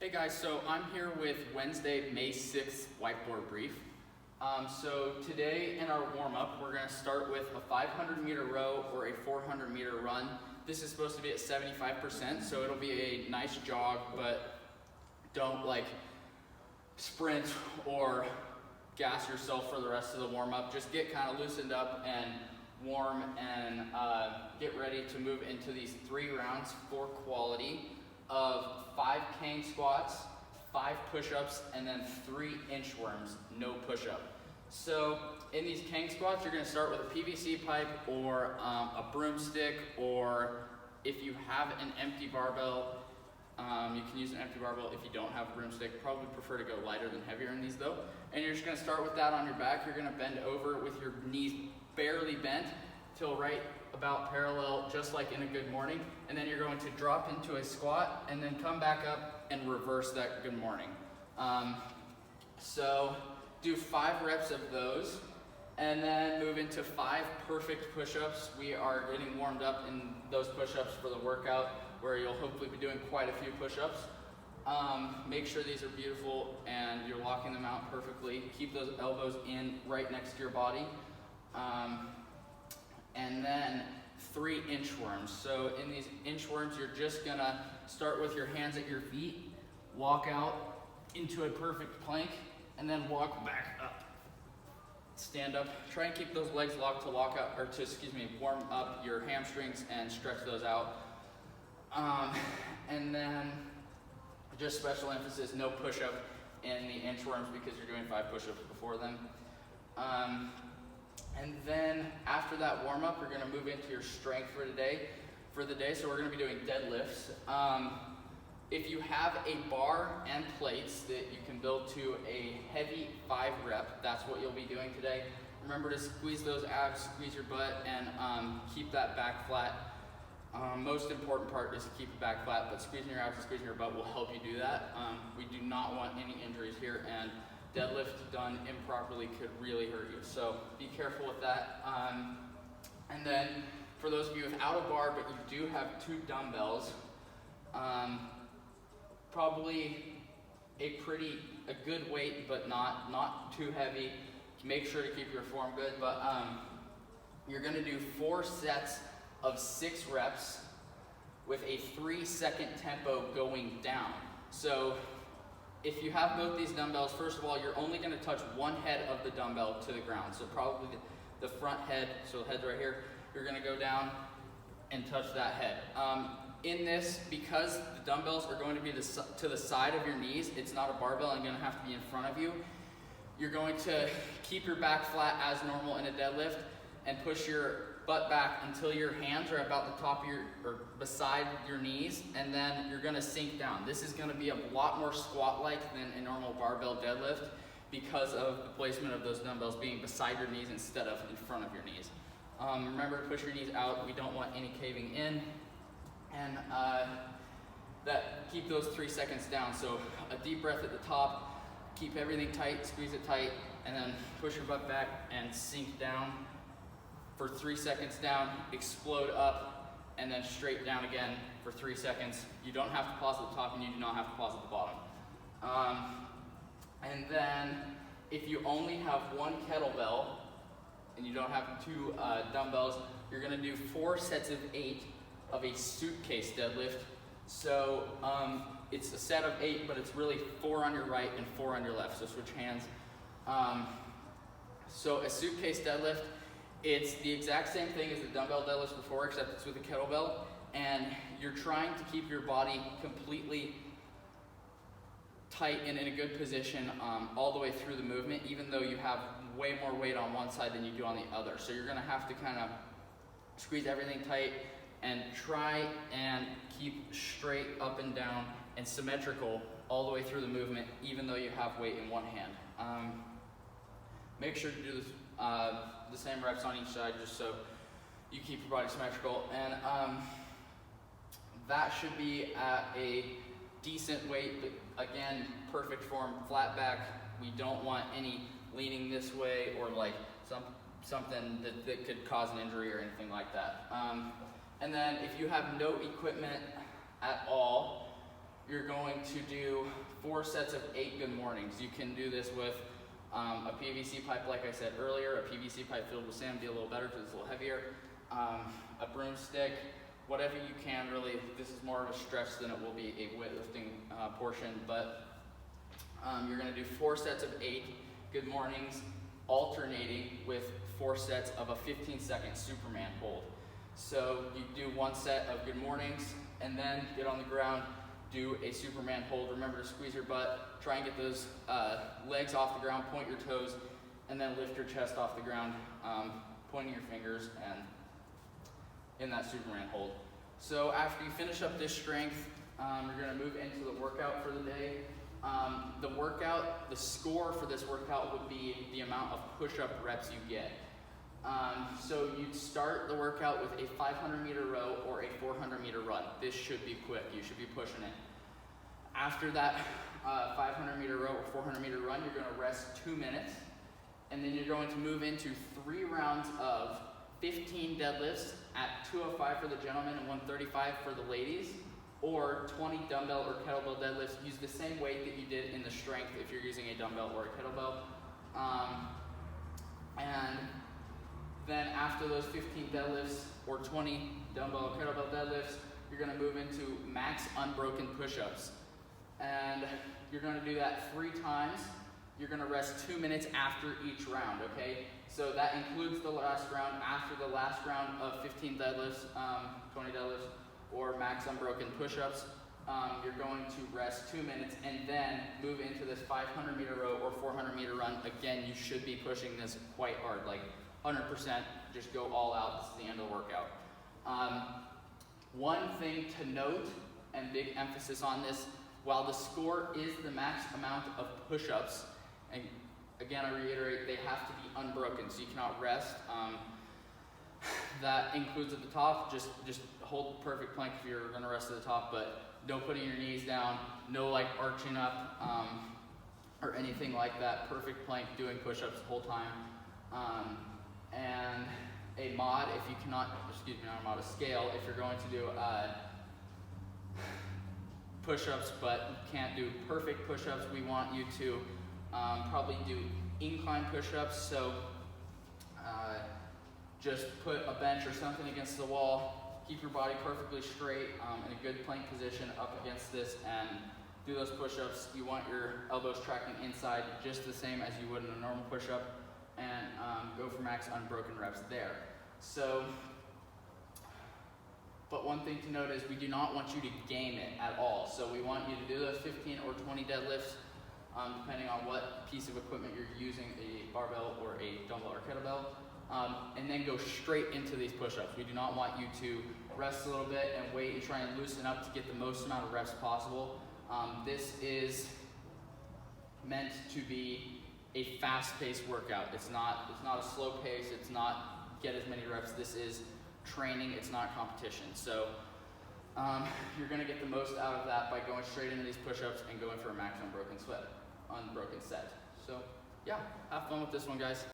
Hey guys, so I'm here with Wednesday, May 6th Whiteboard Brief. So today in our warm-up, we're going to start with a 500-meter row or a 400-meter run. This is supposed to be at 75%, so it'll be a nice jog, but don't sprint or gas yourself for the rest of the warm-up. Just get kind of loosened up and warm and get ready to move into these 3 rounds for quality of 5 cane squats, 5 push-ups, and then 3 inchworms, no push-up. So in these cane squats, you're going to start with a PVC pipe or a broomstick, or if you have an empty barbell, you can use an empty barbell if you don't have a broomstick. Probably prefer to go lighter than heavier in these though. And you're just going to start with that on your back. You're going to bend over with your knees barely bent till right about parallel, just like in a good morning. And then you're going to drop into a squat and then come back up and reverse that good morning. So do 5 reps of those and then move into 5 perfect push-ups. We are getting warmed up in those push-ups for the workout where you'll hopefully be doing quite a few push-ups. Make sure these are beautiful and you're locking them out perfectly. Keep those elbows in right next to your body. And then 3 inchworms. So in these inchworms, you're just gonna start with your hands at your feet, walk out into a perfect plank, and then walk back up. Stand up. Try and keep those legs locked to warm up your hamstrings and stretch those out. And then just special emphasis, no push-up in the inchworms because you're doing 5 push-ups before them. And then after that warm-up, you're going to move into your strength for the day. So we're going to be doing deadlifts. If you have a bar and plates that you can build to a heavy 5 rep, that's what you'll be doing today. Remember to squeeze those abs, squeeze your butt, and keep that back flat. Most important part is to keep it back flat, but squeezing your abs and squeezing your butt will help you do that. We do not want any injuries here, and deadlift done improperly could really hurt you. So be careful with that. And then for those of you without a bar, but you do have 2 dumbbells, probably a good weight, but not too heavy. Make sure to keep your form good, but you're gonna do 4 sets of 6 reps with a 3-second tempo going down. So if you have both these dumbbells, first of all, you're only going to touch one head of the dumbbell to the ground. So probably the front head, so the head's right here, you're going to go down and touch that head. In this, because the dumbbells are going to be to the side of your knees, it's not a barbell and going to have to be in front of you. You're going to keep your back flat as normal in a deadlift and push your butt back until your hands are about the top of beside your knees, and then you're gonna sink down. This is gonna be a lot more squat-like than a normal barbell deadlift because of the placement of those dumbbells being beside your knees instead of in front of your knees. Remember to push your knees out. We don't want any caving in. And keep those 3 seconds down. So a deep breath at the top, keep everything tight, squeeze it tight, and then push your butt back and sink down. For 3 seconds down, explode up, and then straight down again for 3 seconds. You don't have to pause at the top and you do not have to pause at the bottom. And then if you only have 1 kettlebell and you don't have 2 dumbbells, you're gonna do 4 sets of 8 of a suitcase deadlift. So it's a set of 8, but it's really 4 on your right and 4 on your left, so switch hands. So a suitcase deadlift, it's the exact same thing as the dumbbell deadlifts before, except it's with a kettlebell, and you're trying to keep your body completely tight and in a good position all the way through the movement, even though you have way more weight on one side than you do on the other. So you're gonna have to kind of squeeze everything tight and try and keep straight up and down and symmetrical all the way through the movement, even though you have weight in one hand. Make sure to do this the same reps on each side, just so you keep your body symmetrical. And that should be at a decent weight, but again, perfect form, flat back. We don't want any leaning this way or something that could cause an injury or anything like that. And then if you have no equipment at all, you're going to do 4 sets of 8 good mornings. You can do this with a PVC pipe, like I said earlier. A PVC pipe filled with sand would be a little better because it's a little heavier. A broomstick, whatever you can really. This is more of a stretch than it will be a weightlifting portion, but you're going to do 4 sets of 8 good mornings, alternating with 4 sets of a 15-second Superman hold. So you do 1 set of good mornings, and then get on the ground, do a Superman hold. Remember to squeeze your butt, try and get those legs off the ground, point your toes, and then lift your chest off the ground, pointing your fingers and in that Superman hold. So after you finish up this strength, you're going to move into the workout for the day. The score for this workout would be the amount of push-up reps you get. So you'd start the workout with a 500-meter row or a 400-meter run. This should be quick. You should be pushing it. After that 500-meter row or 400-meter run, you're going to rest 2 minutes, and then you're going to move into 3 rounds of 15 deadlifts at 205 for the gentlemen and 135 for the ladies, or 20 dumbbell or kettlebell deadlifts. Use the same weight that you did in the strength if you're using a dumbbell or a kettlebell. And then after those 15 deadlifts or 20 dumbbell or kettlebell deadlifts, you're going to move into max unbroken push-ups. And you're going to do that 3 times. You're going to rest 2 minutes after each round, okay? So that includes the last round. After the last round of 15 deadlifts, 20 deadlifts, or max unbroken push-ups, you're going to rest 2 minutes and then move into this 500-meter row or 400-meter run. Again, you should be pushing this quite hard, like 100%, just go all out. This is the end of the workout. One thing to note, and big emphasis on this, while the score is the max amount of push-ups, and again I reiterate, they have to be unbroken, so you cannot rest. That includes at the top, just hold perfect plank if you're going to rest at the top, but no putting your knees down, no like arching up or anything like that. Perfect plank, doing push-ups the whole time. And a mod, if you cannot, not a mod, a scale, if you're going to do push-ups but you can't do perfect push-ups, we want you to probably do incline push-ups. So just put a bench or something against the wall, keep your body perfectly straight in a good plank position up against this, and do those push-ups. You want your elbows tracking inside just the same as you would in a normal push-up, and go for max unbroken reps there. So, but one thing to note is we do not want you to game it at all. So we want you to do those 15 or 20 deadlifts, depending on what piece of equipment you're using, a barbell or a dumbbell or kettlebell, and then go straight into these push-ups. We do not want you to rest a little bit and wait and try and loosen up to get the most amount of reps possible. This is meant to be a fast-paced workout. It's not a slow pace. It's not get as many reps. This is training. It's not competition. So you're going to get the most out of that by going straight into these push-ups and going for a max unbroken set. So yeah, have fun with this one, guys.